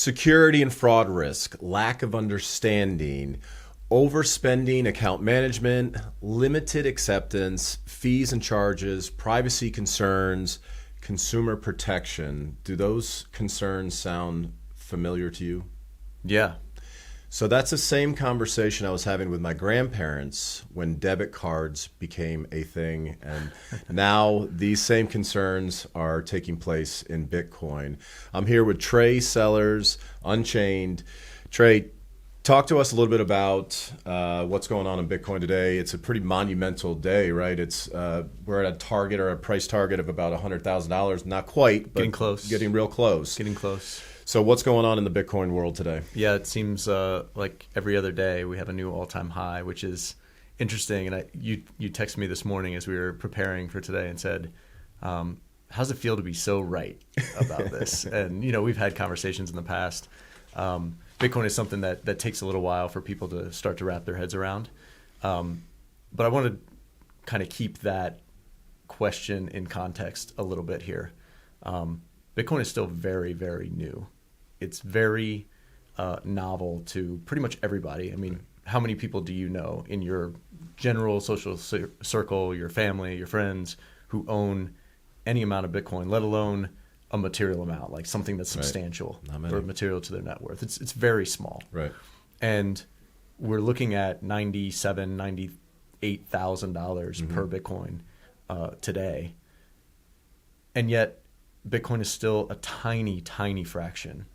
Security and fraud risk, lack of understanding, overspending, account management, limited acceptance, fees and charges, privacy concerns, consumer protection. Do those concerns sound familiar to you? Yeah. So that's the same conversation I was having with my grandparents when debit cards became a thing. And now these same concerns are taking place in Bitcoin. I'm here with Trey Sellers, Unchained. Trey, talk to us a little bit about what's going on in Bitcoin today. It's a pretty monumental day, right? It's we're at a target or a price target of about $100,000. Not quite, but getting close. Getting real close. Getting close. So what's going on in the Bitcoin world today? Yeah, it seems like every other day we have a new all-time high, which is interesting. And you texted me this morning as we were preparing for today and said, how's it feel to be so right about this? And, we've had conversations in the past. Bitcoin is something that takes a little while for people to start to wrap their heads around. But I want to kind of keep that question in context a little bit here. Bitcoin is still very, very new. It's very novel to pretty much everybody. I mean, how many people do you know in your general social circle, your family, your friends, who own any amount of Bitcoin, let alone a material amount, like something that's substantial or material to their net worth? It's very small. Right. And we're looking at $97,000, $98,000 per Bitcoin today. And yet Bitcoin is still a tiny, tiny fraction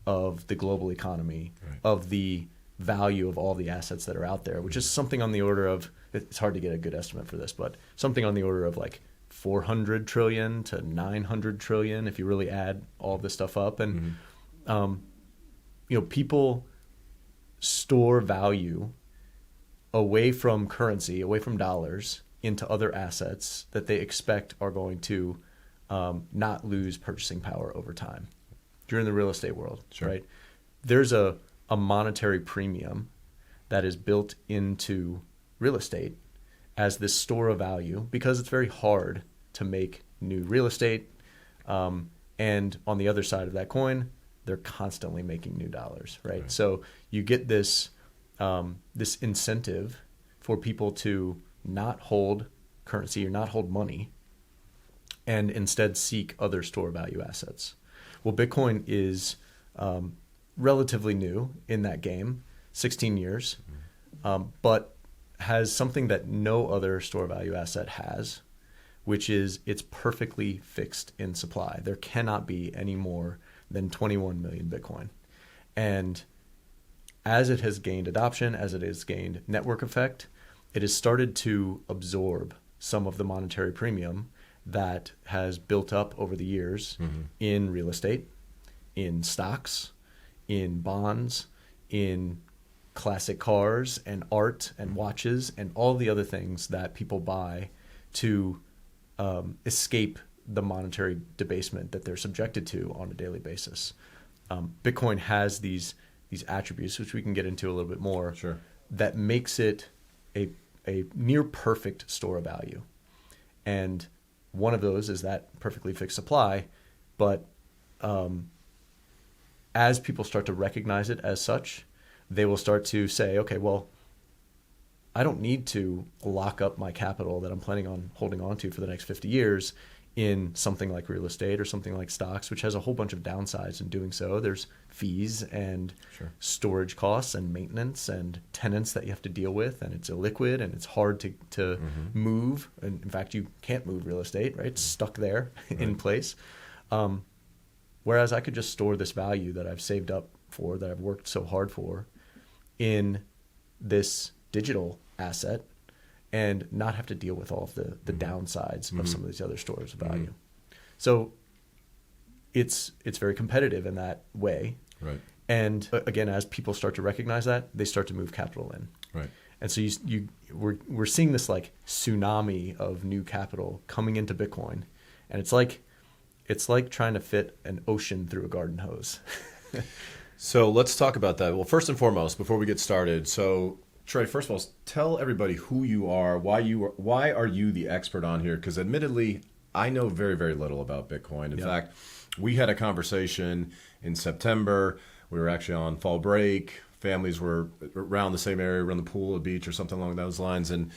of the global economy, of the value of all the assets that are out there, which is something on the order of, it's hard to get a good estimate for this, but something on the order of like 400 trillion to 900 trillion if you really add all this stuff up. And, people store value away from currency, away from dollars, into other assets that they expect are going to not lose purchasing power over time. During the real estate world, right? There's a monetary premium that is built into real estate as this store of value because it's very hard to make new real estate. And on the other side of that coin, they're constantly making new dollars, right? So you get this this incentive for people to not hold currency or not hold money and instead seek other store value assets. Well, Bitcoin is relatively new in that game, 16 years, but has something that no other store value asset has, which is it's perfectly fixed in supply. There cannot be any more than 21 million Bitcoin. And as it has gained adoption, as it has gained network effect, it has started to absorb some of the monetary premium that has built up over the years in real estate, in stocks, in bonds, in classic cars and art and watches and all the other things that people buy to escape the monetary debasement that they're subjected to on a daily basis. Bitcoin has these attributes, which we can get into a little bit more, that makes it a near perfect store of value. And one of those is that perfectly fixed supply, but as people start to recognize it as such, they will start to say, okay, well, I don't need to lock up my capital that I'm planning on holding on to for the next 50 years in something like real estate or something like stocks, which has a whole bunch of downsides in doing so. There's fees and storage costs and maintenance and tenants that you have to deal with, and it's illiquid and it's hard to move. And in fact, you can't move real estate, right? It's stuck there in place. Whereas I could just store this value that I've saved up for, that I've worked so hard for, in this digital asset and not have to deal with all of the downsides of some of these other stores of value. So it's very competitive in that way. Right. And again, as people start to recognize that, they start to move capital in. Right. And so we're seeing this like tsunami of new capital coming into Bitcoin, and it's like trying to fit an ocean through a garden hose. So let's talk about that. Well, first and foremost, before we get started, so Trey, first of all, tell everybody who you are, why are you the expert on here? Because admittedly, I know very, very little about Bitcoin. In fact, we had a conversation in September We were actually on fall break. Families were around the same area, around the pool, a beach, or something along those lines, and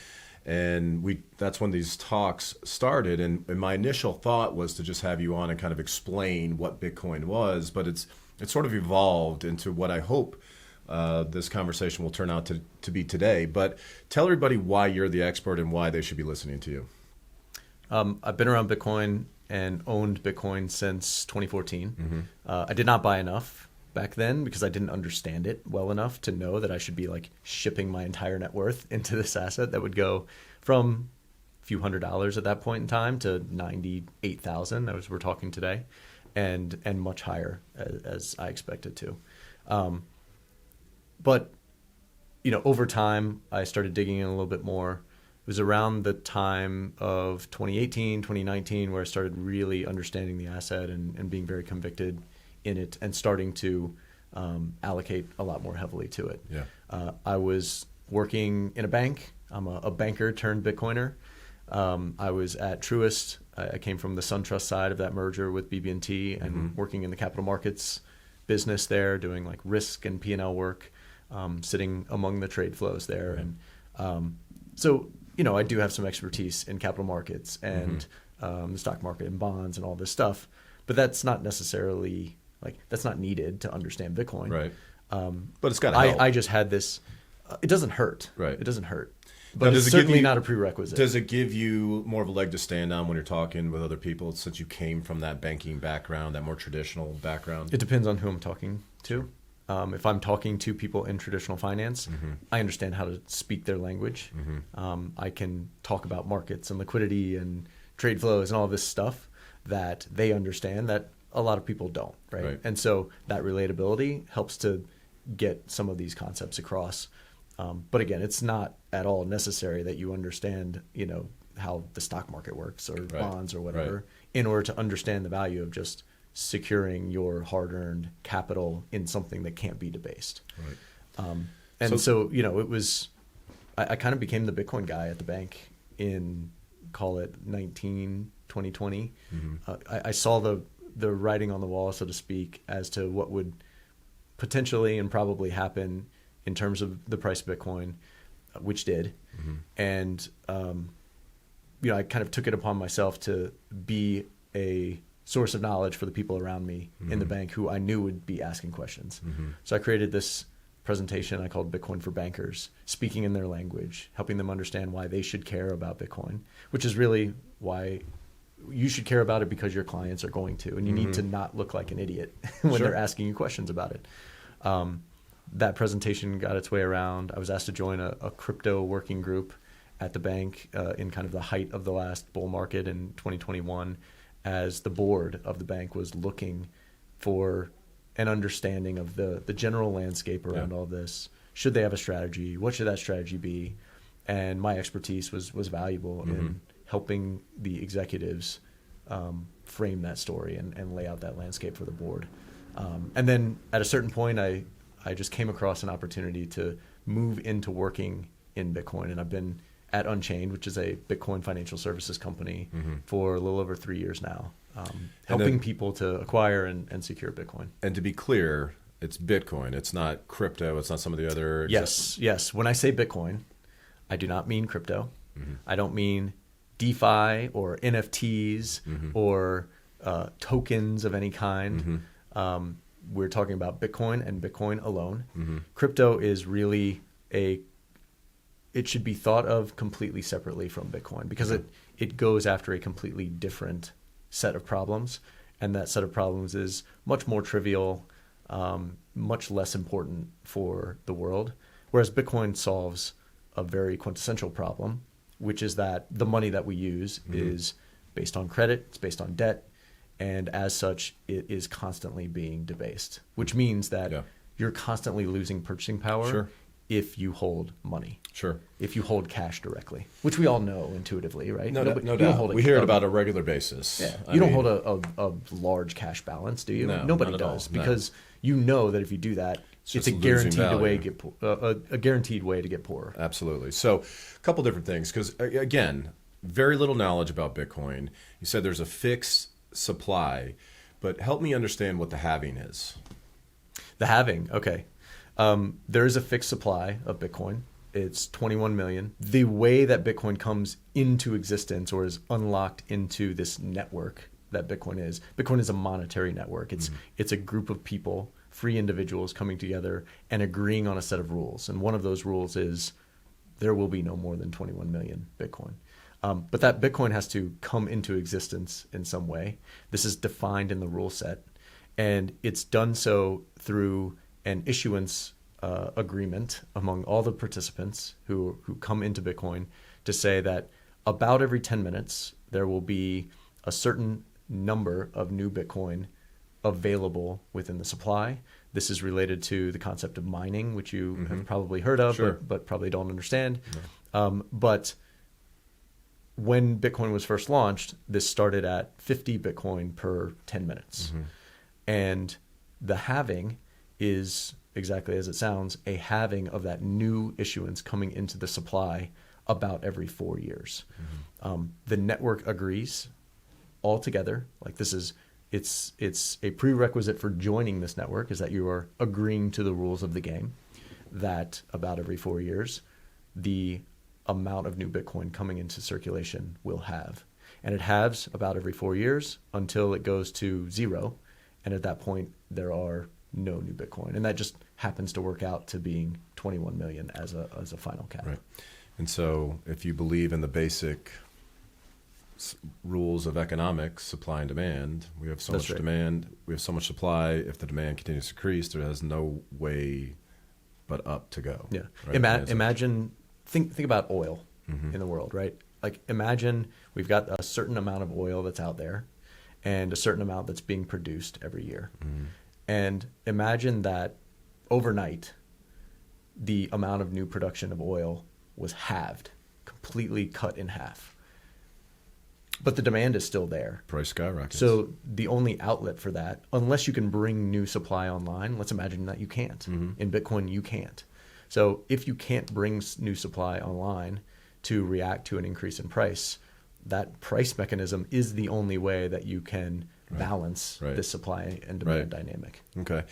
that's when these talks started. And my initial thought was to just have you on and kind of explain what Bitcoin was, but it's sort of evolved into what I hope this conversation will turn out to be today. But tell everybody why you're the expert and why they should be listening to you. I've been around Bitcoin and owned Bitcoin since 2014. I did not buy enough back then because I didn't understand it well enough to know that I should be like shipping my entire net worth into this asset that would go from a few $100s at that point in time to 98,000 as we're talking today, and much higher as I expected to. But over time, I started digging in a little bit more. It was around the time of 2018, 2019, where I started really understanding the asset and being very convicted in it and starting to allocate a lot more heavily to it. Yeah. I was working in a bank. I'm a banker turned Bitcoiner. I was at Truist. I came from the SunTrust side of that merger with BB&T and working in the capital markets business there, doing like risk and P&L work, sitting among the trade flows there. And so, I do have some expertise in capital markets and the stock market and bonds and all this stuff, but that's not necessarily that's not needed to understand Bitcoin. Right. But it's got to help. I just had this. It doesn't hurt. Right. It doesn't hurt. But it's certainly not a prerequisite. Does it give you more of a leg to stand on when you're talking with other people since you came from that banking background, that more traditional background? It depends on who I'm talking to. If I'm talking to people in traditional finance, I understand how to speak their language. I can talk about markets and liquidity and trade flows and all this stuff that they understand that a lot of people don't, right? And so that relatability helps to get some of these concepts across. But again, it's not at all necessary that you understand, how the stock market works or bonds or whatever in order to understand the value of just securing your hard-earned capital in something that can't be debased. Right. So it was, I kind of became the Bitcoin guy at the bank in, call it 2020. I saw the writing on the wall, so to speak, as to what would potentially and probably happen in terms of the price of Bitcoin, which did. And, I kind of took it upon myself to be a source of knowledge for the people around me in the bank who I knew would be asking questions. So I created this presentation I called Bitcoin for Bankers, speaking in their language, helping them understand why they should care about Bitcoin, which is really why you should care about it, because your clients are going to, and you need to not look like an idiot when they're asking you questions about it. That presentation got its way around. I was asked to join a crypto working group at the bank in kind of the height of the last bull market in 2021, as the board of the bank was looking for an understanding of the general landscape around all this. Should they have a strategy? What should that strategy be? And my expertise was valuable in helping the executives frame that story and lay out that landscape for the board. And then at a certain point, I just came across an opportunity to move into working in Bitcoin. And I've been at Unchained, which is a Bitcoin financial services company, for a little over 3 years now, helping people to acquire and secure Bitcoin. And to be clear, it's Bitcoin. It's not crypto. It's not some of the other... Yes. When I say Bitcoin, I do not mean crypto. I don't mean DeFi or NFTs or tokens of any kind. We're talking about Bitcoin and Bitcoin alone. Crypto is really it should be thought of completely separately from Bitcoin, because it goes after a completely different set of problems. And that set of problems is much more trivial, much less important for the world. Whereas Bitcoin solves a very quintessential problem, which is that the money that we use is based on credit, it's based on debt, and as such, it is constantly being debased, which means that you're constantly losing purchasing power if you hold money. If you hold cash directly, which we all know intuitively, right? No doubt. We hear it about a regular basis. You don't hold a large cash balance, do you? No, nobody does, because you know that if you do that, it's a guaranteed way to get poorer. Absolutely. So a couple different things, because again, very little knowledge about Bitcoin. You said there's a fixed supply, but help me understand what the halving is. The halving, okay. There is a fixed supply of Bitcoin. It's 21 million. The way that Bitcoin comes into existence or is unlocked into this network that Bitcoin is a monetary network. It's a group of people, free individuals coming together and agreeing on a set of rules. And one of those rules is there will be no more than 21 million Bitcoin. But that Bitcoin has to come into existence in some way. This is defined in the rule set. And it's done so through an issuance agreement among all the participants who come into Bitcoin to say that about every 10 minutes, there will be a certain number of new Bitcoin available within the supply. This is related to the concept of mining, which you have probably heard of, Sure. but probably don't understand. No. But when Bitcoin was first launched, this started at 50 Bitcoin per 10 minutes. And the halving is, exactly as it sounds, a halving of that new issuance coming into the supply about every 4 years. The network agrees all together. Like it's a prerequisite for joining this network is that you are agreeing to the rules of the game, that about every 4 years, the amount of new Bitcoin coming into circulation will halve. And it halves about every 4 years until it goes to zero. And at that point, there are no new Bitcoin. And that just happens to work out to being 21 million as a final cap. Right. And so if you believe in the basic rules of economics, supply and demand, we have so That's much right. demand, we have so much supply. If the demand continues to increase, there has no way but up to go. Yeah. Right? Imagine, think about oil in the world, right? Like imagine we've got a certain amount of oil that's out there and a certain amount that's being produced every year. And imagine that overnight, the amount of new production of oil was halved, completely cut in half. But the demand is still there. Price skyrockets. So the only outlet for that, unless you can bring new supply online, let's imagine that you can't. In Bitcoin, you can't. So if you can't bring new supply online to react to an increase in price, that price mechanism is the only way that you can balance this supply and demand dynamic. Okay.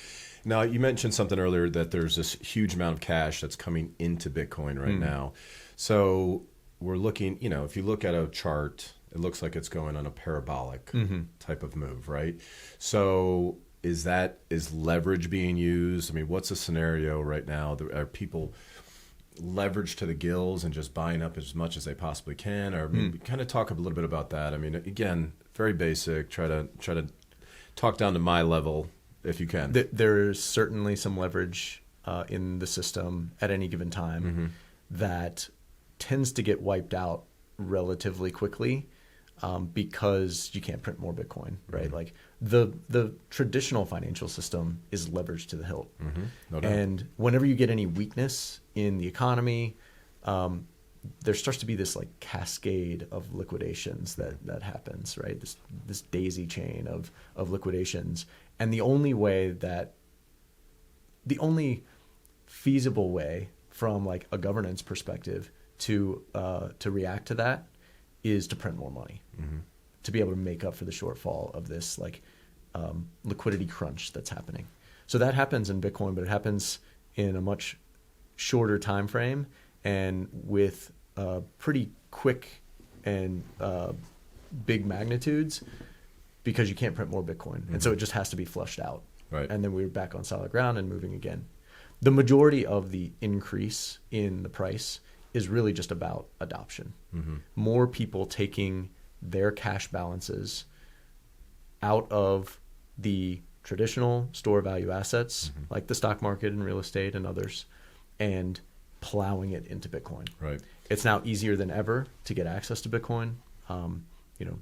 Now, you mentioned something earlier that there's this huge amount of cash that's coming into Bitcoin right now. So we're looking, if you look at a chart, it looks like it's going on a parabolic type of move, right? So is leverage being used? I mean, what's the scenario right now? Are people leveraged to the gills and just buying up as much as they possibly can? Or kind of talk a little bit about that. I mean, again, very basic. Try to talk down to my level if you can. There's certainly some leverage in the system at any given time that tends to get wiped out relatively quickly because you can't print more Bitcoin, right? Like the traditional financial system is leveraged to the hilt. No doubt. And whenever you get any weakness in the economy, there starts to be this like cascade of liquidations that happens, right? This daisy chain of liquidations. And the only feasible way from like a governance perspective to react to that is to print more money, to be able to make up for the shortfall of this like liquidity crunch that's happening. So that happens in Bitcoin, but it happens in a much shorter time frame and with pretty quick and big magnitudes because you can't print more Bitcoin. And so it just has to be flushed out. Right. And then we're back on solid ground and moving again. The majority of the increase in the price is really just about adoption. More people taking their cash balances out of the traditional store value assets like the stock market and real estate and others and plowing it into Bitcoin. Right. It's now easier than ever to get access to Bitcoin.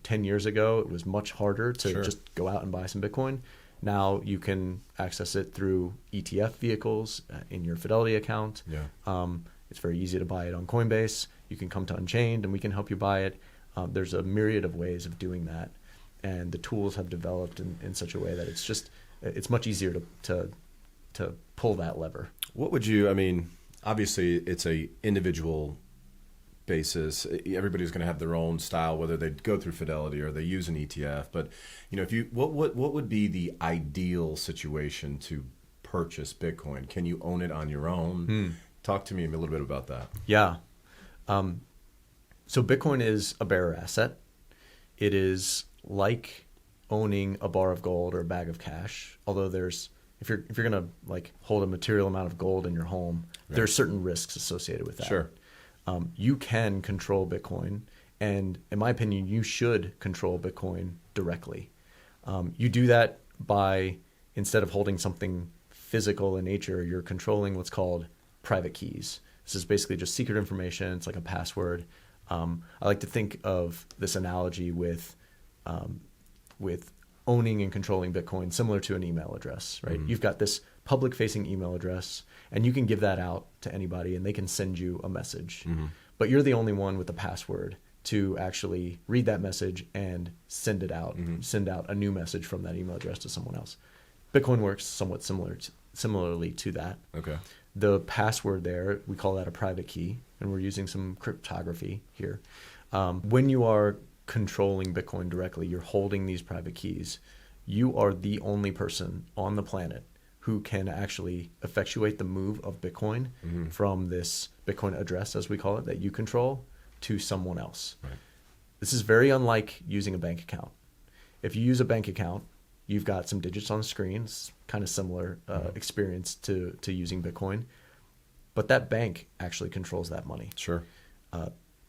10 years ago, it was much harder to just go out and buy some Bitcoin. Now you can access it through ETF vehicles in your Fidelity account. It's very easy to buy it on Coinbase. You can come to Unchained and we can help you buy it. There's a myriad of ways of doing that. And the tools have developed in such a way that it's much easier to pull that lever. What would you, obviously it's a individual basis. Everybody's going to have their own style, whether they go through Fidelity or they use an ETF. But, what would be the ideal situation to purchase Bitcoin? Can you own it on your own? Talk to me a little bit about that. Yeah. So Bitcoin is a bearer asset. It is like owning a bar of gold or a bag of cash. Although if you're gonna like hold a material amount of gold in your home, there are certain risks associated with that. Sure. You can control Bitcoin, and in my opinion, you should control Bitcoin directly. You do that by, instead of holding something physical in nature, you're controlling what's called private keys. This is basically just secret information. It's like a password. I like to think of this analogy with owning and controlling Bitcoin similar to an email address, right? You've got this public-facing email address, and you can give that out to anybody, and they can send you a message. But you're the only one with the password to actually read that message and send it out, send out a new message from that email address to someone else. Bitcoin works somewhat similarly to that. Okay. The password there, we call that a private key, and we're using some cryptography here. When you are controlling Bitcoin directly, you're holding these private keys. You are the only person on the planet who can actually effectuate the move of Bitcoin from this Bitcoin address, as we call it, that you control, to someone else. Right. This is very unlike using a bank account. If you use a bank account, you've got some digits on the screen. It's kind of similar experience to using Bitcoin. But that bank actually controls that money. Sure.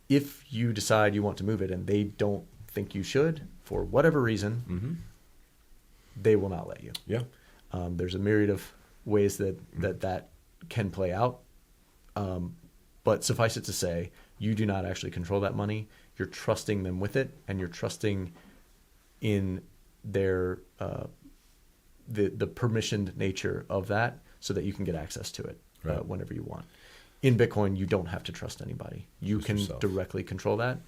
If you decide you want to move it and they don't think you should, for whatever reason, they will not let you. Yeah. There's a myriad of ways that can play out. But suffice it to say, you do not actually control that money. You're trusting them with it, and you're trusting in their the permissioned nature of that, so that you can get access to it whenever you want. In Bitcoin, you don't have to trust anybody. You can directly control that.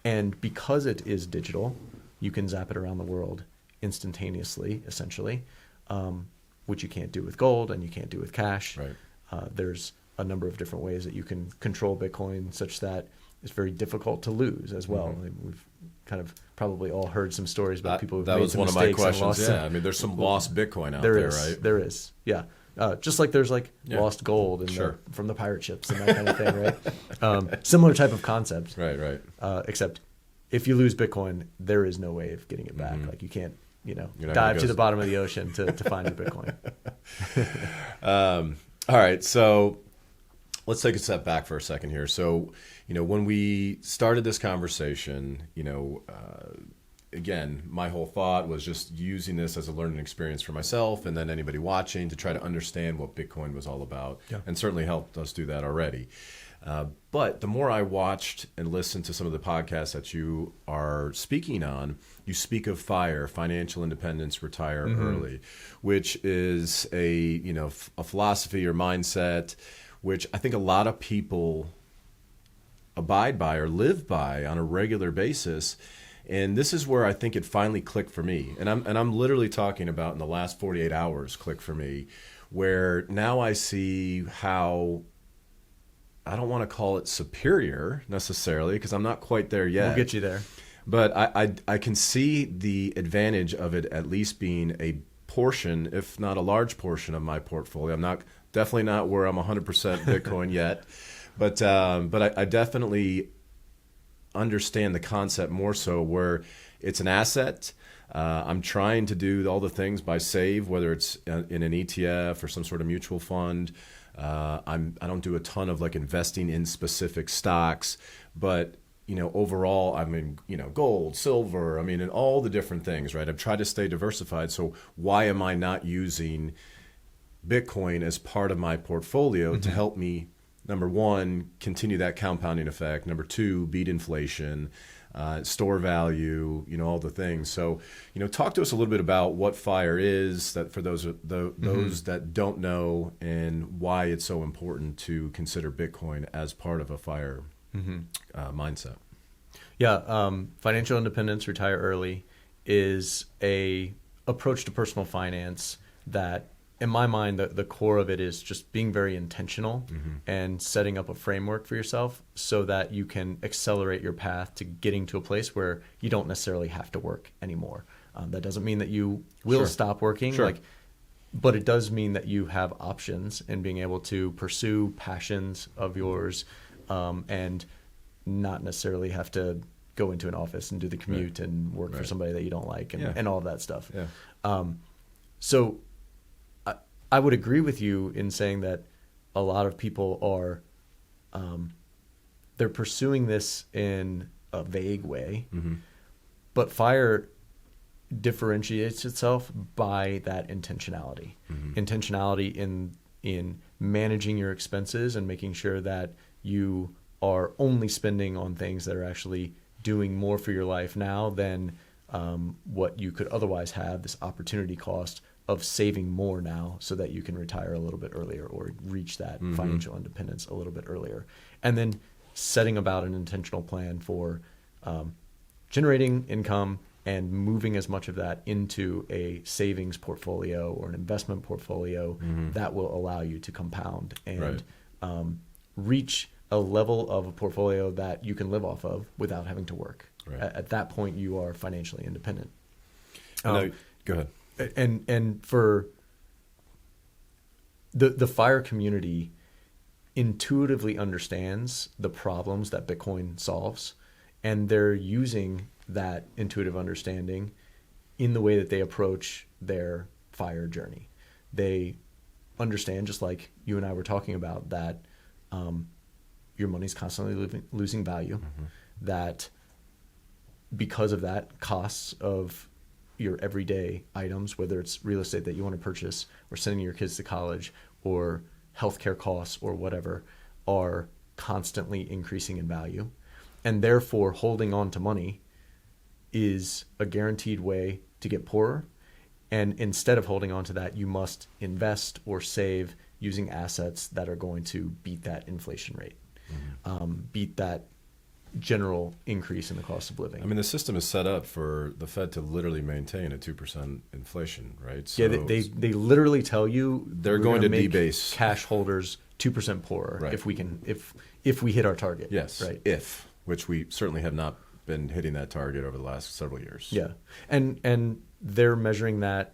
And because it is digital, you can zap it around the world instantaneously, essentially, which you can't do with gold and you can't do with cash. Right. There's a number of different ways that you can control Bitcoin such that it's very difficult to lose as well. Like, we've kind of probably all heard some stories about people who've made some mistakes. That was one of my questions, I mean, there's some lost Bitcoin out there, right? There is, yeah. Just like there's lost gold from the pirate ships and that kind of thing, right? Similar type of concept. Right. Except if you lose Bitcoin, there is no way of getting it back. Like you can't, dive to the bottom of the ocean to find your Bitcoin. All right. So let's take a step back for a second here. So, when we started this conversation, again, my whole thought was just using this as a learning experience for myself and then anybody watching to try to understand what Bitcoin was all about, and certainly helped us do that already. But the more I watched and listened to some of the podcasts that you are speaking on, you speak of FIRE, financial independence, retire early, which is a philosophy or mindset, which I think a lot of people abide by or live by on a regular basis. And this is where I think it finally clicked for me. And I'm literally talking about in the last 48 hours clicked for me, where now I see how, I don't want to call it superior necessarily, because I'm not quite there yet. We'll get you there. But I can see the advantage of it at least being a portion, if not a large portion of my portfolio. I'm definitely not where I'm 100% Bitcoin yet. But I definitely understand the concept more so where it's an asset. I'm trying to do all the things by save, whether it's in an ETF or some sort of mutual fund. I don't do a ton of investing in specific stocks, but overall, I'm in gold, silver, in all the different things, right? I've tried to stay diversified. So why am I not using Bitcoin as part of my portfolio to help me, number one, continue that compounding effect, number two, beat inflation, store value, all the things. So, talk to us a little bit about what FIRE is, that for those that don't know, and why it's so important to consider Bitcoin as part of a FIRE mindset. Yeah, financial independence, retire early, is a approach to personal finance that, in my mind, the core of it is just being very intentional and setting up a framework for yourself so that you can accelerate your path to getting to a place where you don't necessarily have to work anymore. That doesn't mean that you will stop working. Sure. Like, but it does mean that you have options in being able to pursue passions of yours, and not necessarily have to go into an office and do the commute and work for somebody that you don't like and all of that stuff. Yeah. So I would agree with you in saying that a lot of people are, they're pursuing this in a vague way, but FIRE differentiates itself by that intentionality. Intentionality in managing your expenses and making sure that you are only spending on things that are actually doing more for your life now than what you could otherwise have, this opportunity cost of saving more now so that you can retire a little bit earlier or reach that financial independence a little bit earlier. And then setting about an intentional plan for generating income and moving as much of that into a savings portfolio or an investment portfolio that will allow you to compound and reach a level of a portfolio that you can live off of without having to work. At that point, you are financially independent. No, go ahead. And for the FIRE community intuitively understands the problems that Bitcoin solves, and they're using that intuitive understanding in the way that they approach their FIRE journey. They understand, just like you and I were talking about, that your money's constantly losing value, that because of that, costs of your everyday items, whether it's real estate that you want to purchase or sending your kids to college or healthcare costs or whatever, are constantly increasing in value. And therefore, holding on to money is a guaranteed way to get poorer. And instead of holding on to that, you must invest or save using assets that are going to beat that inflation rate, beat that general increase in the cost of living. I mean, the system is set up for the Fed to literally maintain a 2% inflation, right? So yeah, they literally tell you they're going to make debase cash holders 2% poorer if we hit our target. Yes, right. Which we certainly have not been hitting that target over the last several years. Yeah, and they're measuring that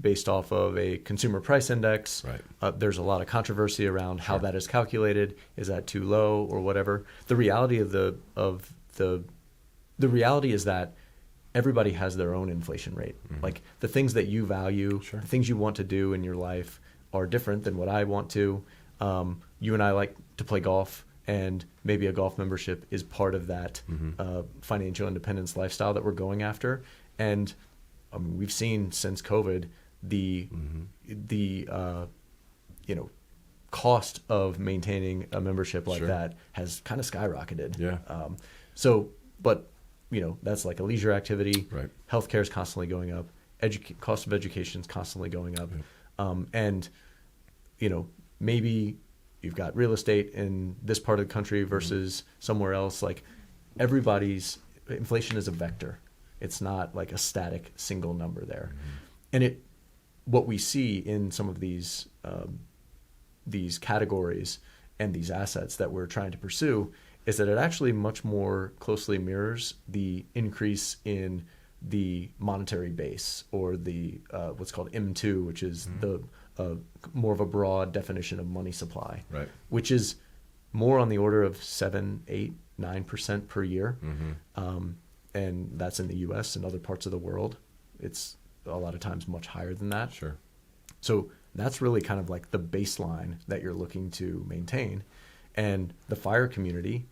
based off of a consumer price index. Right. There's a lot of controversy around how that is calculated. Is that too low or whatever? The reality of the reality is that everybody has their own inflation rate. Like the things that you value, the things you want to do in your life are different than what I want to. You and I like to play golf, and maybe a golf membership is part of that financial independence lifestyle that we're going after. And we've seen since COVID the cost of maintaining a membership like that has kind of skyrocketed. Yeah. But that's like a leisure activity. Right. Healthcare is constantly going up. Cost of education is constantly going up. And maybe you've got real estate in this part of the country versus somewhere else. Like everybody's inflation is a vector. It's not like a static single number there. And what we see in some of these categories and these assets that we're trying to pursue is that it actually much more closely mirrors the increase in the monetary base, or the what's called M2, which is the more of a broad definition of money supply, right, which is more on the order of 7, 8, 9% per year. And that's in the U.S. and other parts of the world. It's a lot of times much higher than that. Sure. So that's really kind of like the baseline that you're looking to maintain. And the FIRE community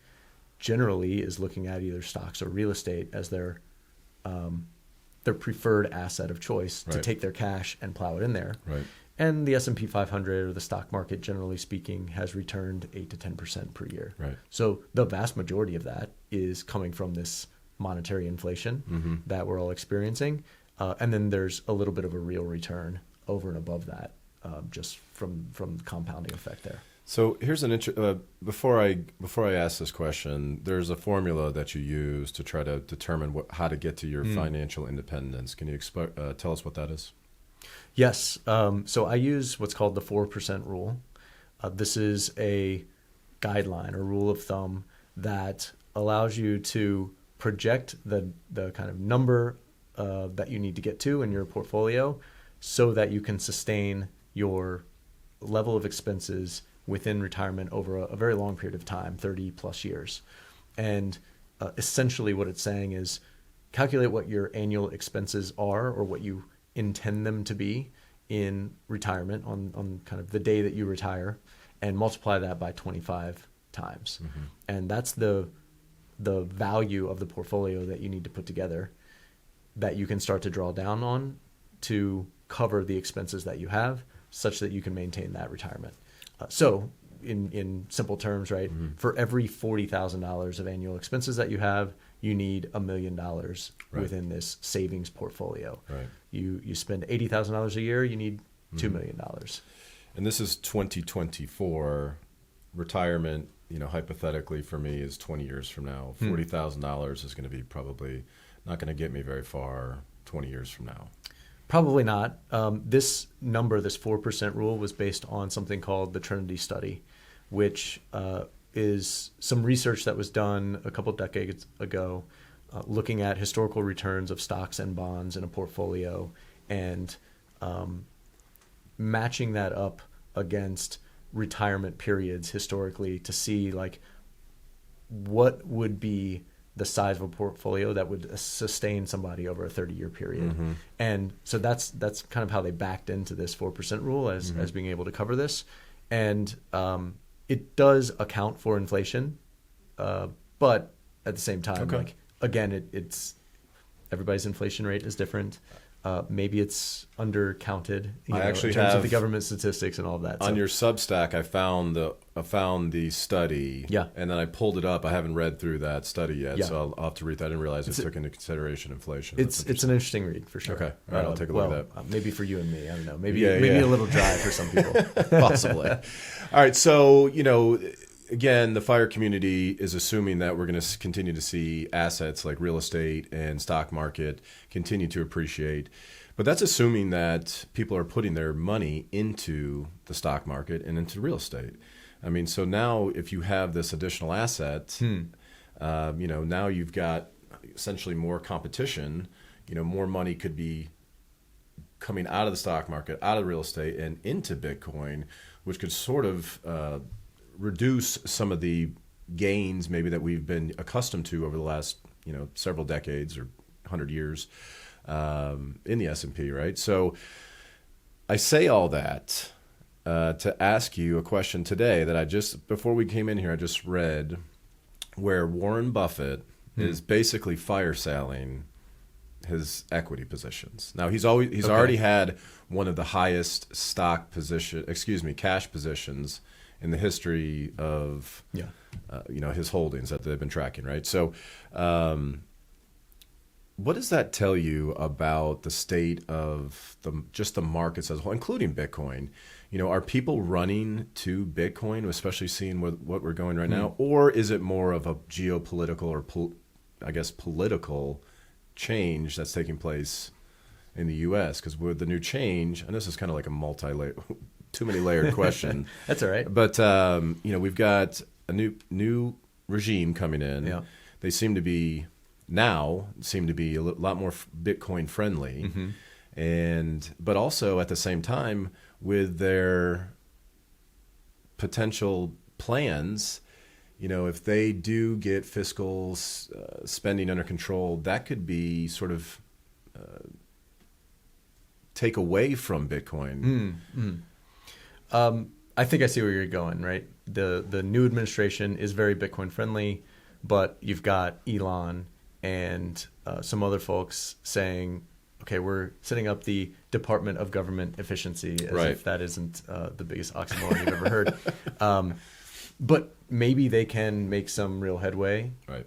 generally is looking at either stocks or real estate as their preferred asset of choice to take their cash and plow it in there. Right. And the S&P 500 or the stock market, generally speaking, has returned 8 to 10% per year. Right. So the vast majority of that is coming from this monetary inflation that we're all experiencing. And then there's a little bit of a real return over and above that, just from the compounding effect there. So here's an before I ask this question, there's a formula that you use to try to determine how to get to your financial independence. Can you tell us what that is? Yes. So I use what's called the 4% rule. This is a guideline or rule of thumb that allows you to project the kind of number that you need to get to in your portfolio so that you can sustain your level of expenses within retirement over a very long period of time, 30 plus years. And essentially what it's saying is calculate what your annual expenses are or what you intend them to be in retirement on kind of the day that you retire, and multiply that by 25 times. And that's the value of the portfolio that you need to put together that you can start to draw down on to cover the expenses that you have, such that you can maintain that retirement. So in simple terms, right, for every $40,000 of annual expenses that you have, you need $1 million within this savings portfolio. Right. You spend $80,000 a year, you need $2 million. And this is 2024. Retirement, hypothetically for me is 20 years from now. $40,000 is going to be probably not going to get me very far 20 years from now. Probably not. This number, this 4% rule, was based on something called the Trinity Study, which is some research that was done a couple decades ago, looking at historical returns of stocks and bonds in a portfolio and matching that up against retirement periods historically to see like what would be the size of a portfolio that would sustain somebody over a 30-year period. And so that's kind of how they backed into this 4% rule as being able to cover this. And it does account for inflation, but at the same time, like again, it's everybody's inflation rate is different. Maybe it's undercounted in terms of the government statistics and all of that. On your Substack, I found the study, and then I pulled it up. I haven't read through that study yet, so I'll have to read that. I didn't realize it took into consideration inflation. It's an interesting read for sure. Okay, all right, I'll take a look at that. Maybe for you and me, I don't know. Maybe a little dry for some people, possibly. All right, so again, the FIRE community is assuming that we're going to continue to see assets like real estate and stock market continue to appreciate. But that's assuming that people are putting their money into the stock market and into real estate. I mean, so now if you have this additional asset, now you've got essentially more competition. More money could be coming out of the stock market, out of real estate, and into Bitcoin, which could sort of reduce some of the gains maybe that we've been accustomed to over the last several decades or 100 years in the S&P, right? So I say all that to ask you a question today that before we came in here, I just read where Warren Buffett is basically fire selling his equity positions. Now he's already had one of the highest cash positions in the history of his holdings that they've been tracking, right? So what does that tell you about the state of the markets as a whole, including Bitcoin? Are people running to Bitcoin, especially seeing what we're going right now? Or is it more of a geopolitical or political change that's taking place in the U.S.? Because with the new change, and this is kind of like a too many layered question. That's all right. But we've got a new regime coming in. Yeah. They seem to be a lot more Bitcoin friendly, but also at the same time with their potential plans. If they do get fiscal spending under control, that could be sort of take away from Bitcoin. I think I see where you're going, right? The new administration is very Bitcoin friendly, but you've got Elon and some other folks saying, okay, we're setting up the Department of Government Efficiency, as if that isn't the biggest oxymoron you've ever heard. But maybe they can make some real headway. Right.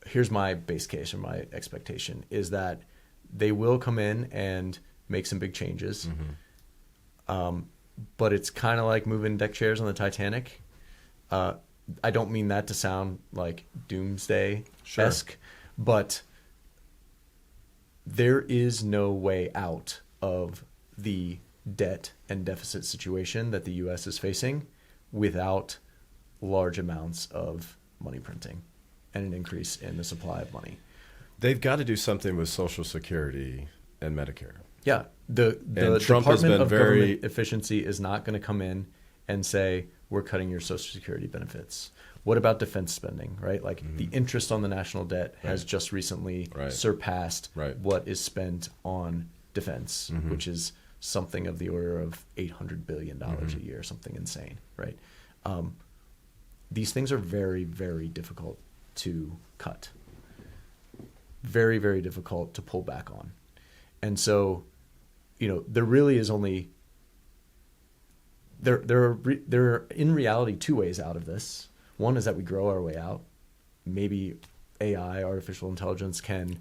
Here's my base case or my expectation is that they will come in and make some big changes. But it's kind of like moving deck chairs on the Titanic. I don't mean that to sound like doomsday-esque, but there is no way out of the debt and deficit situation that the U.S. is facing without large amounts of money printing and an increase in the supply of money. They've got to do something with Social Security and Medicare. Yeah, the And Trump has Department been of very- Government Efficiency is not going to come in and say we're cutting your Social Security benefits. What about defense spending, right? Like the interest on the national debt has just recently surpassed what is spent on defense, which is something of the order of $800 billion a year, something insane, right? These things are very, very difficult to cut. Very, very difficult to pull back on. And so, there really is only there are in reality two ways out of this. One is that we grow our way out. Maybe AI, artificial intelligence, can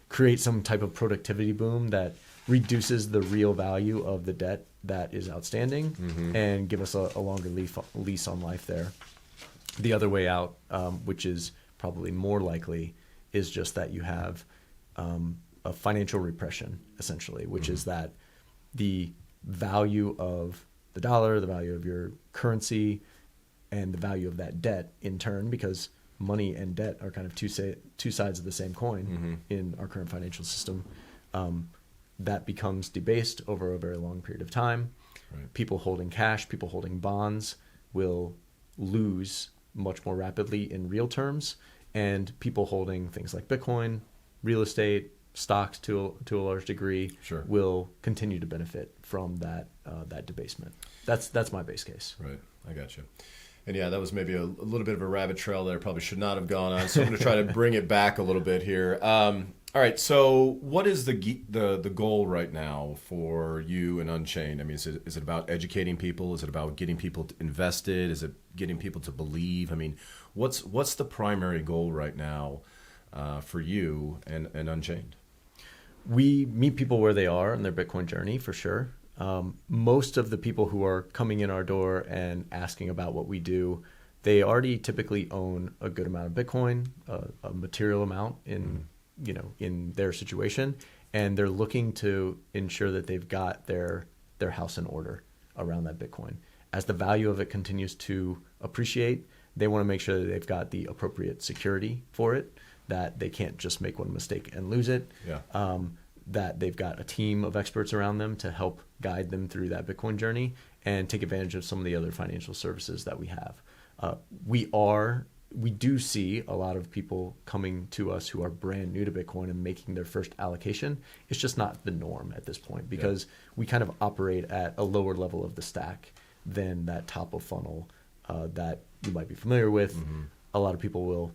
create some type of productivity boom that reduces the real value of the debt that is outstanding and give us a longer lease on life there. The other way out, which is probably more likely, is just that you have a financial repression, essentially, which is that the value of the dollar, the value of your currency, and the value of that debt in turn, because money and debt are kind of two sides of the same coin in our current financial system, that becomes debased over a very long period of time. People holding cash, people holding bonds will lose much more rapidly in real terms, and people holding things like Bitcoin, real estate, stocks to a large degree will continue to benefit from that debasement. That's my base case. Right, I got you. And yeah, that was maybe a little bit of a rabbit trail that I probably should not have gone on. So I'm going to try to bring it back a little bit here. All right, so what is the goal right now for you and Unchained? I mean, is it about educating people? Is it about getting people invested? Is it getting people to believe? I mean, what's the primary goal right now for you and Unchained? We meet people where they are in their Bitcoin journey, for sure. Most of the people who are coming in our door and asking about what we do, they already typically own a good amount of Bitcoin, a material amount in their situation, and they're looking to ensure that they've got their house in order around that Bitcoin. As the value of it continues to appreciate, they want to make sure that they've got the appropriate security for it, that they can't just make one mistake and lose it. That they've got a team of experts around them to help guide them through that Bitcoin journey and take advantage of some of the other financial services that we have. We do see a lot of people coming to us who are brand new to Bitcoin and making their first allocation. It's just not the norm at this point because we kind of operate at a lower level of the stack than that top of funnel that you might be familiar with. A lot of people will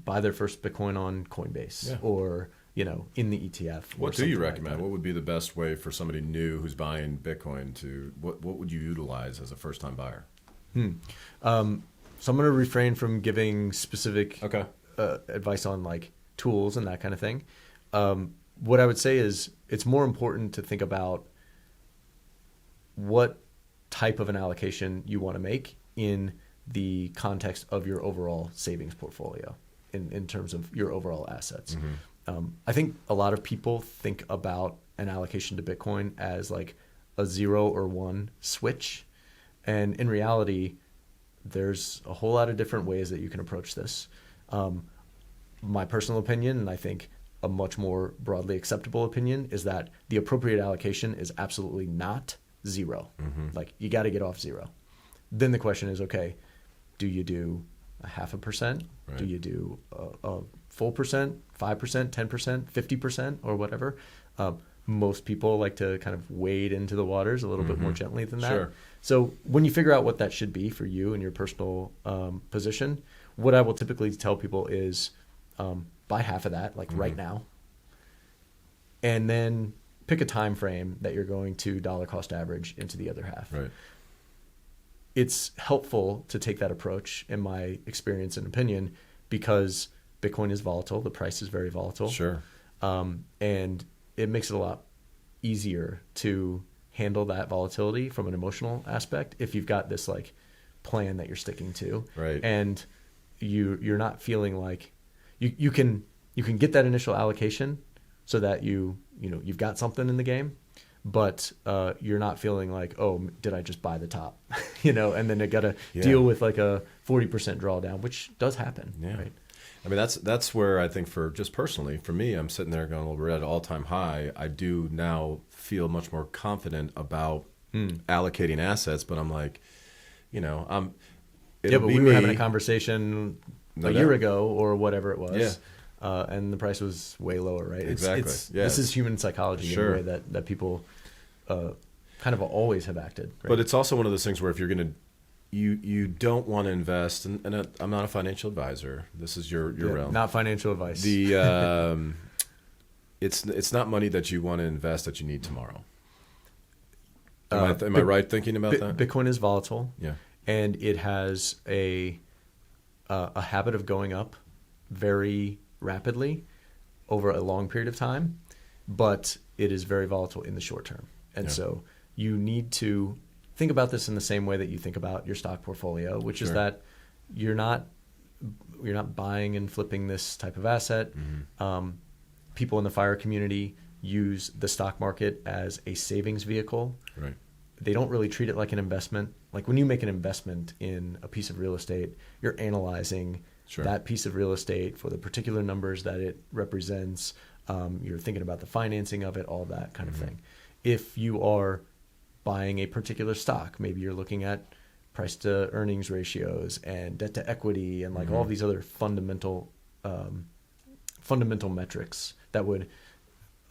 buy their first Bitcoin on Coinbase or in the ETF. What do you recommend? Like, what would be the best way for somebody new who's buying Bitcoin to what would you utilize as a first time buyer? So I'm going to refrain from giving specific advice on like tools and that kind of thing. What I would say is it's more important to think about what type of an allocation you want to make in the context of your overall savings portfolio in terms of your overall assets. I think a lot of people think about an allocation to Bitcoin as like a 0 or 1 switch. And in reality, there's a whole lot of different ways that you can approach this. My personal opinion, and I think a much more broadly acceptable opinion, is that the appropriate allocation is absolutely not 0. Like you got to get off 0. Then the question is, okay, do you do a 0.5%? Do you do a full percent, 5%, 10%, 50%, or whatever? Most people like to kind of wade into the waters a little bit more gently than that. So when you figure out what that should be for you and your personal position, what I will typically tell people is buy half of that, like right now, and then pick a time frame that you're going to dollar cost average into the other half. It's helpful to take that approach, in my experience and opinion, because Bitcoin is volatile. The price is very volatile. And it makes it a lot easier to handle that volatility from an emotional aspect if you've got this like plan that you're sticking to. And you're not feeling like you can get that initial allocation so that you've got something in the game. But you're not feeling like, oh, did I just buy the top? And then I got to deal with like a 40% drawdown, which does happen. I mean, that's where I think for just personally, for me, I'm sitting there going, well, we're at an all-time high. I do now feel much more confident about allocating assets, but I'm like, but we were having a conversation a year ago or whatever it was. Yeah. And the price was way lower, right? Exactly. This is human psychology in a way that people kind of always have acted. Right? But it's also one of those things where if you're going to, you don't want to invest, and I'm not a financial advisor. This is your realm. Not financial advice. It's not money that you want to invest that you need tomorrow. Am I right thinking about that? Bitcoin is volatile. Yeah. And it has a habit of going up very rapidly over a long period of time, but it is very volatile in the short term. And so you need to think about this in the same way that you think about your stock portfolio, which is that you're not buying and flipping this type of asset. Mm-hmm. People in the FIRE community use the stock market as a savings vehicle. Right. They don't really treat it like an investment. Like when you make an investment in a piece of real estate, you're analyzing that piece of real estate for the particular numbers that it represents. You're thinking about the financing of it, all that kind of thing. If you are buying a particular stock, maybe you're looking at price to earnings ratios and debt to equity and like all these other fundamental metrics that would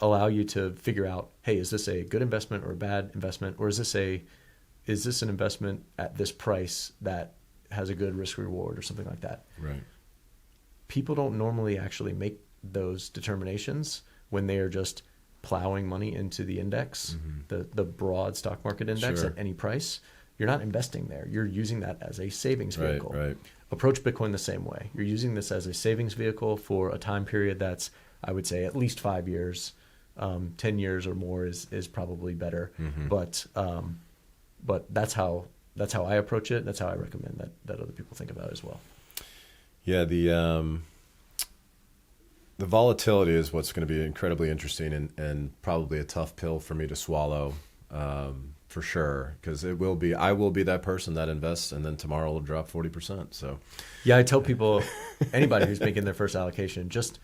allow you to figure out, hey, is this a good investment or a bad investment, or is this an investment at this price that has a good risk reward or something like that. Right. People don't normally actually make those determinations when they are just plowing money into the index, the broad stock market index at any price. You're not investing there. You're using that as a savings vehicle. Right. Approach Bitcoin the same way. You're using this as a savings vehicle for a time period that's, I would say, at least 5 years. 10 years or more is probably better. But that's how I approach it. That's how I recommend that other people think about it as well. Yeah, the volatility is what's going to be incredibly interesting and probably a tough pill for me to swallow, for sure, because I will be that person that invests and then tomorrow will drop 40%. So yeah, I tell people, anybody who's making their first allocation, just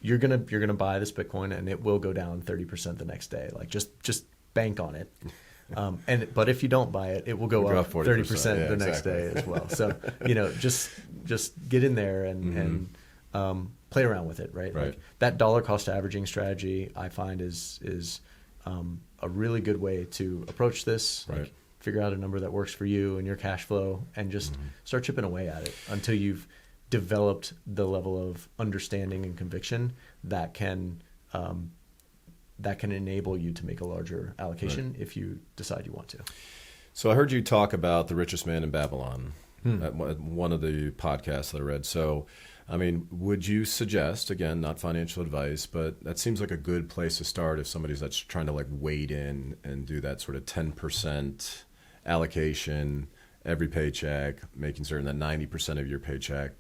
you're gonna buy this Bitcoin and it will go down 30% the next day. Like just bank on it. But if you don't buy it, it will go up 30% the next day as well. So just get in there and play around with it, right? Like that dollar cost averaging strategy, I find is a really good way to approach this. Right. Like, figure out a number that works for you and your cash flow, and just start chipping away at it until you've developed the level of understanding and conviction that can enable you to make a larger allocation if you decide you want to. So I heard you talk about the richest man in Babylon at one of the podcasts that I read. So, I mean, would you suggest, again, not financial advice, but that seems like a good place to start if somebody's that's trying to like wade in and do that sort of 10% allocation every paycheck, making certain that 90% of your paycheck,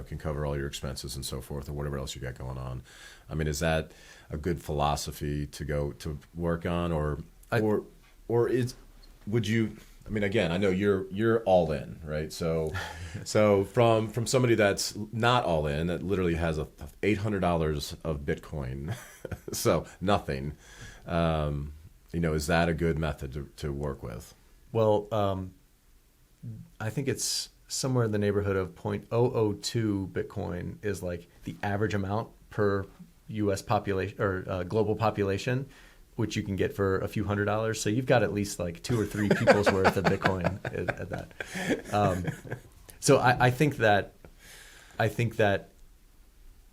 can cover all your expenses and so forth, or whatever else you got going on. I mean, is that a good philosophy to go to work on, or would you? I mean, again, I know you're all in, right? So from somebody that's not all in, that literally has $800 of Bitcoin, so nothing. Is that a good method to work with? Well, I think it's somewhere in the neighborhood of 0.002 Bitcoin is like the average amount per U.S. population or global population, which you can get for a few $100s. So you've got at least like 2 or 3 people's worth of Bitcoin at that. So I think that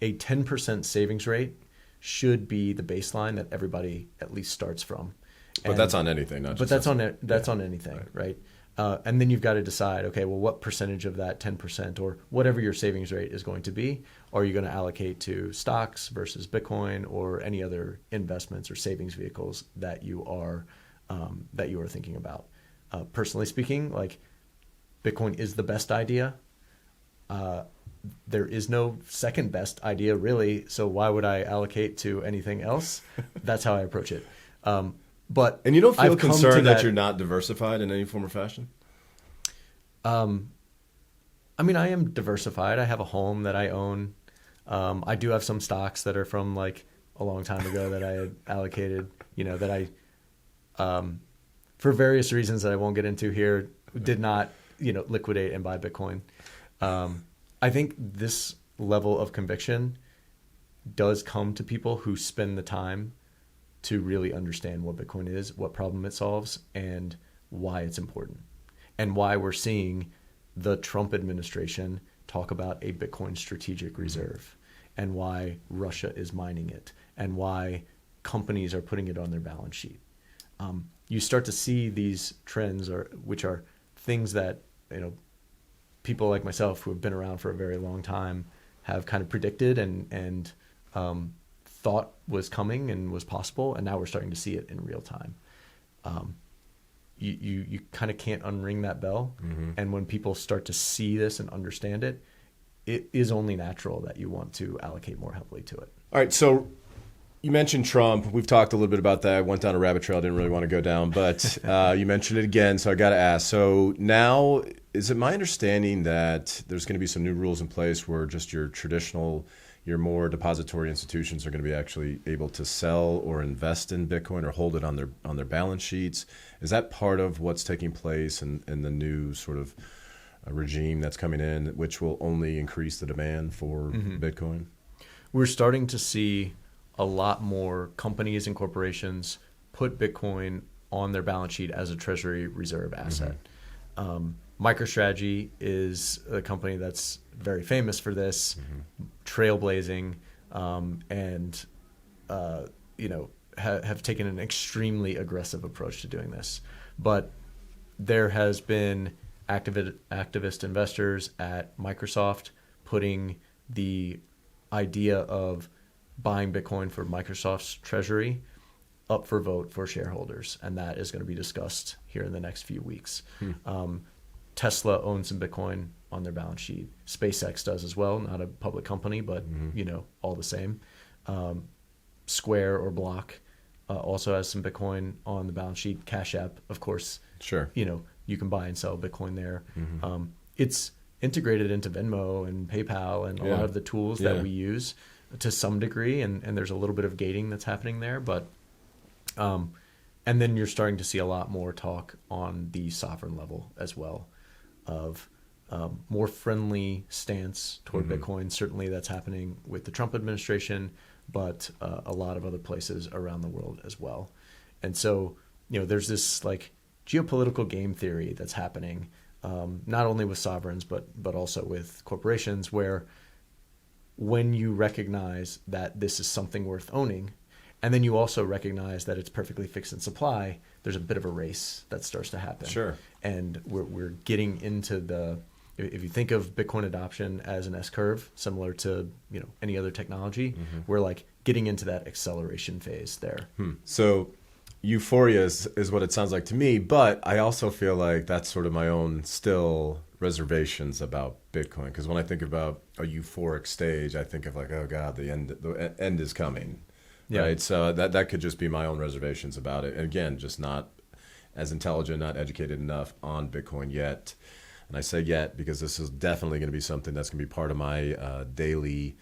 a 10% savings rate should be the baseline that everybody at least starts from. But that's on anything, not just. But that's on anything, right? And then you've got to decide, okay, well, what percentage of that 10% or whatever your savings rate is going to be, are you going to allocate to stocks versus Bitcoin or any other investments or savings vehicles that you are thinking about? Personally speaking, like Bitcoin is the best idea. There is no second best idea really. So why would I allocate to anything else? That's how I approach it. And you don't feel concerned that you're not diversified in any form or fashion? I mean, I am diversified. I have a home that I own. I do have some stocks that are from like a long time ago that I had allocated, that I, for various reasons that I won't get into here, did not, liquidate and buy Bitcoin. I think this level of conviction does come to people who spend the time to really understand what Bitcoin is, what problem it solves, and why it's important, and why we're seeing the Trump administration talk about a Bitcoin strategic reserve, and why Russia is mining it, and why companies are putting it on their balance sheet. You start to see these trends, which are things that people like myself who have been around for a very long time have kind of predicted and thought was coming and was possible, and now we're starting to see it in real time. You kind of can't unring that bell, and when people start to see this and understand it, it is only natural that you want to allocate more heavily to it. All right, so you mentioned Trump. We've talked a little bit about that. I went down a rabbit trail I didn't really want to go down, but you mentioned it again, so I got to ask. So now, is it my understanding that there's going to be some new rules in place where just your more depository institutions are going to be actually able to sell or invest in Bitcoin or hold it on their balance sheets? Is that part of what's taking place in the new sort of regime that's coming in, which will only increase the demand for Bitcoin? We're starting to see a lot more companies and corporations put Bitcoin on their balance sheet as a treasury reserve asset. MicroStrategy is a company that's very famous for this, trailblazing, and have taken an extremely aggressive approach to doing this. But there has been activist investors at Microsoft putting the idea of buying Bitcoin for Microsoft's treasury up for vote for shareholders, and that is going to be discussed here in the next few weeks. Tesla owns some Bitcoin on their balance sheet. SpaceX does as well, not a public company, but all the same. Square or Block also has some Bitcoin on the balance sheet. Cash App, of course, sure. You can buy and sell Bitcoin there. It's integrated into Venmo and PayPal and a lot of the tools that we use to some degree, and there's a little bit of gating that's happening there, but and then you're starting to see a lot more talk on the sovereign level as well of more friendly stance toward Bitcoin. Certainly that's happening with the Trump administration, but a lot of other places around the world as well. And so, there's this like geopolitical game theory that's happening, not only with sovereigns, but also with corporations, where when you recognize that this is something worth owning, and then you also recognize that it's perfectly fixed in supply, there's a bit of a race that starts to happen. Sure. And we're getting into if you think of Bitcoin adoption as an S-curve, similar to any other technology, we're like getting into that acceleration phase there. So euphoria is what it sounds like to me, but I also feel like that's sort of my own still reservations about Bitcoin, because when I think about a euphoric stage, I think of like, oh God, the end is coming. Yeah. Right. So that could just be my own reservations about it. And again, just not as intelligent, not educated enough on Bitcoin yet. And I say yet because this is definitely going to be something that's going to be part of my daily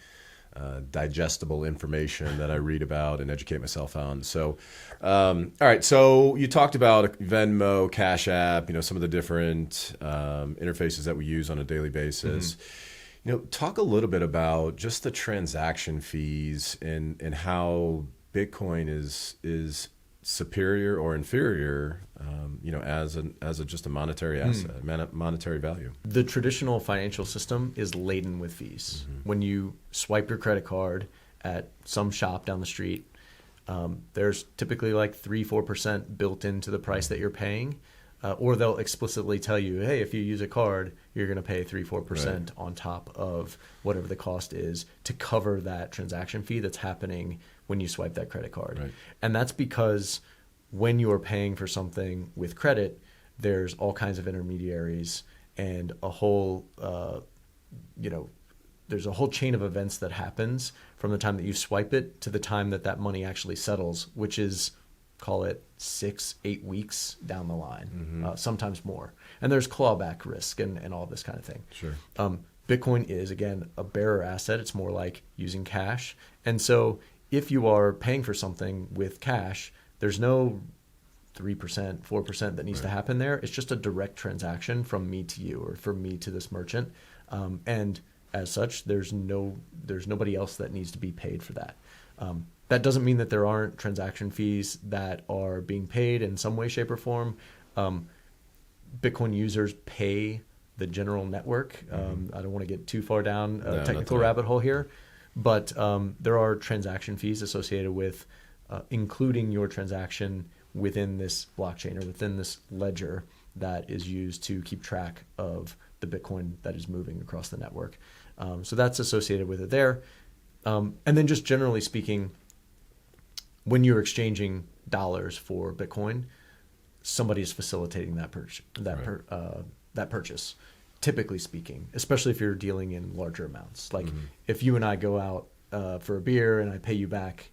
digestible information that I read about and educate myself on. So, all right. So you talked about Venmo, Cash App, some of the different interfaces that we use on a daily basis. Talk a little bit about just the transaction fees and how Bitcoin is superior or inferior, as just a monetary asset, monetary value. The traditional financial system is laden with fees. When you swipe your credit card at some shop down the street, there's typically like 3-4% built into the price that you're paying. Or they'll explicitly tell you, hey, if you use a card, you're going to pay 3-4% on top of whatever the cost is to cover that transaction fee that's happening when you swipe that credit card. Right. And that's because when you are paying for something with credit, there's all kinds of intermediaries and a whole, there's a whole chain of events that happens from the time that you swipe it to the time that money actually settles, which is, call it 6-8 weeks down the line, sometimes more. And there's clawback risk and all this kind of thing. Sure. Bitcoin is, again, a bearer asset. It's more like using cash. And so if you are paying for something with cash, there's no 3%, 4% that needs to happen there. It's just a direct transaction from me to you or from me to this merchant. And as such, there's nobody else that needs to be paid for that. That doesn't mean that there aren't transaction fees that are being paid in some way, shape, or form. Bitcoin users pay the general network. I don't want to get too far down a technical rabbit hole here, but there are transaction fees associated with including your transaction within this blockchain or within this ledger that is used to keep track of the Bitcoin that is moving across the network. So that's associated with it there. And then just generally speaking, when you're exchanging dollars for Bitcoin, somebody is facilitating that purchase, typically speaking, especially if you're dealing in larger amounts. Like if you and I go out for a beer and I pay you back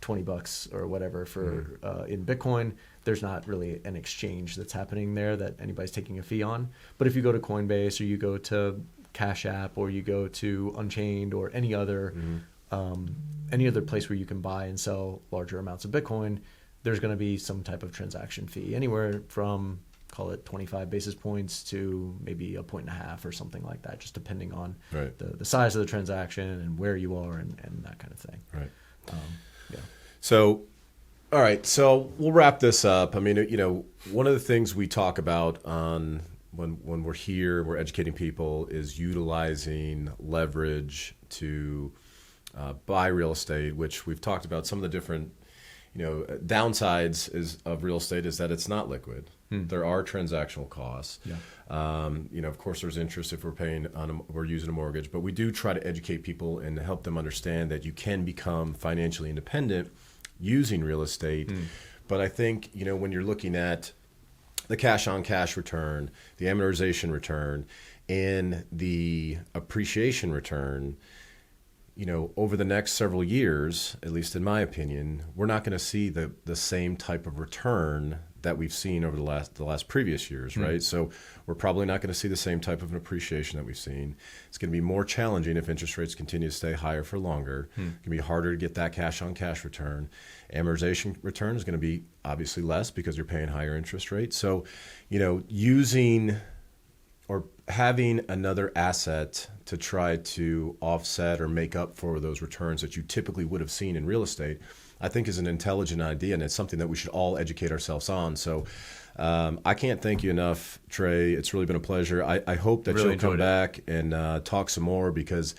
$20 or whatever for in Bitcoin, there's not really an exchange that's happening there that anybody's taking a fee on. But if you go to Coinbase or you go to Cash App or you go to Unchained or any other place where you can buy and sell larger amounts of Bitcoin, there's going to be some type of transaction fee, anywhere from, call it 25 basis points to maybe 1.5 points or something like that, just depending on the size of the transaction and where you are and that kind of thing. Right. Yeah. So, all right. So we'll wrap this up. I mean, one of the things we talk about on when we're here, we're educating people, is utilizing leverage to buy real estate, which we've talked about. Some of the different, downsides of real estate is that it's not liquid. There are transactional costs. Yeah. Of course, there's interest if we're using a mortgage, but we do try to educate people and help them understand that you can become financially independent using real estate. But I think, when you're looking at the cash on cash return, the amortization return, and the appreciation return, over the next several years, at least in my opinion, we're not going to see the same type of return that we've seen over the last previous years, right? So we're probably not going to see the same type of an appreciation that we've seen. It's going to be more challenging if interest rates continue to stay higher for longer. It's going to be harder to get that cash on cash return. Amortization return is going to be obviously less because you're paying higher interest rates. So, using or having another asset to try to offset or make up for those returns that you typically would have seen in real estate, I think is an intelligent idea, and it's something that we should all educate ourselves on. So I can't thank you enough, Trey. It's really been a pleasure. I hope that you'll come back and talk some more because,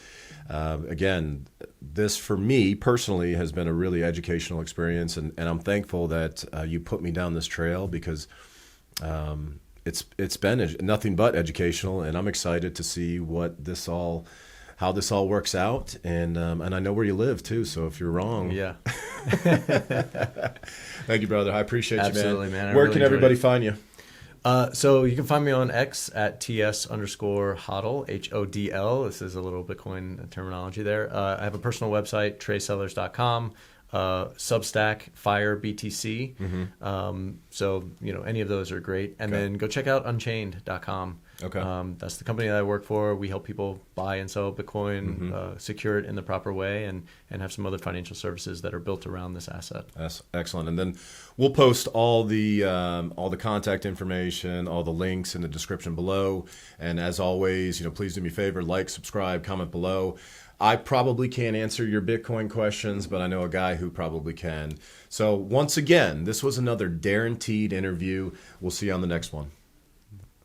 again, this for me personally has been a really educational experience, and I'm thankful that you put me down this trail because it's been nothing but educational, and I'm excited to see how this all works out, and I know where you live too. So if you're wrong, yeah. Thank you, brother. I appreciate Absolutely, you, man. Where can everybody find you? So you can find me on X at @TS_HODL, HODL. This is a little Bitcoin terminology there. I have a personal website, TreySellers.com. Substack, Fire, BTC. So, any of those are great. And then go check out Unchained.com. Okay. That's the company that I work for. We help people buy and sell Bitcoin, secure it in the proper way, and have some other financial services that are built around this asset. That's excellent. And then we'll post all the contact information, all the links in the description below. And as always, please do me a favor, like, subscribe, comment below. I probably can't answer your Bitcoin questions, but I know a guy who probably can. So once again, this was another guaranteed interview. We'll see you on the next one.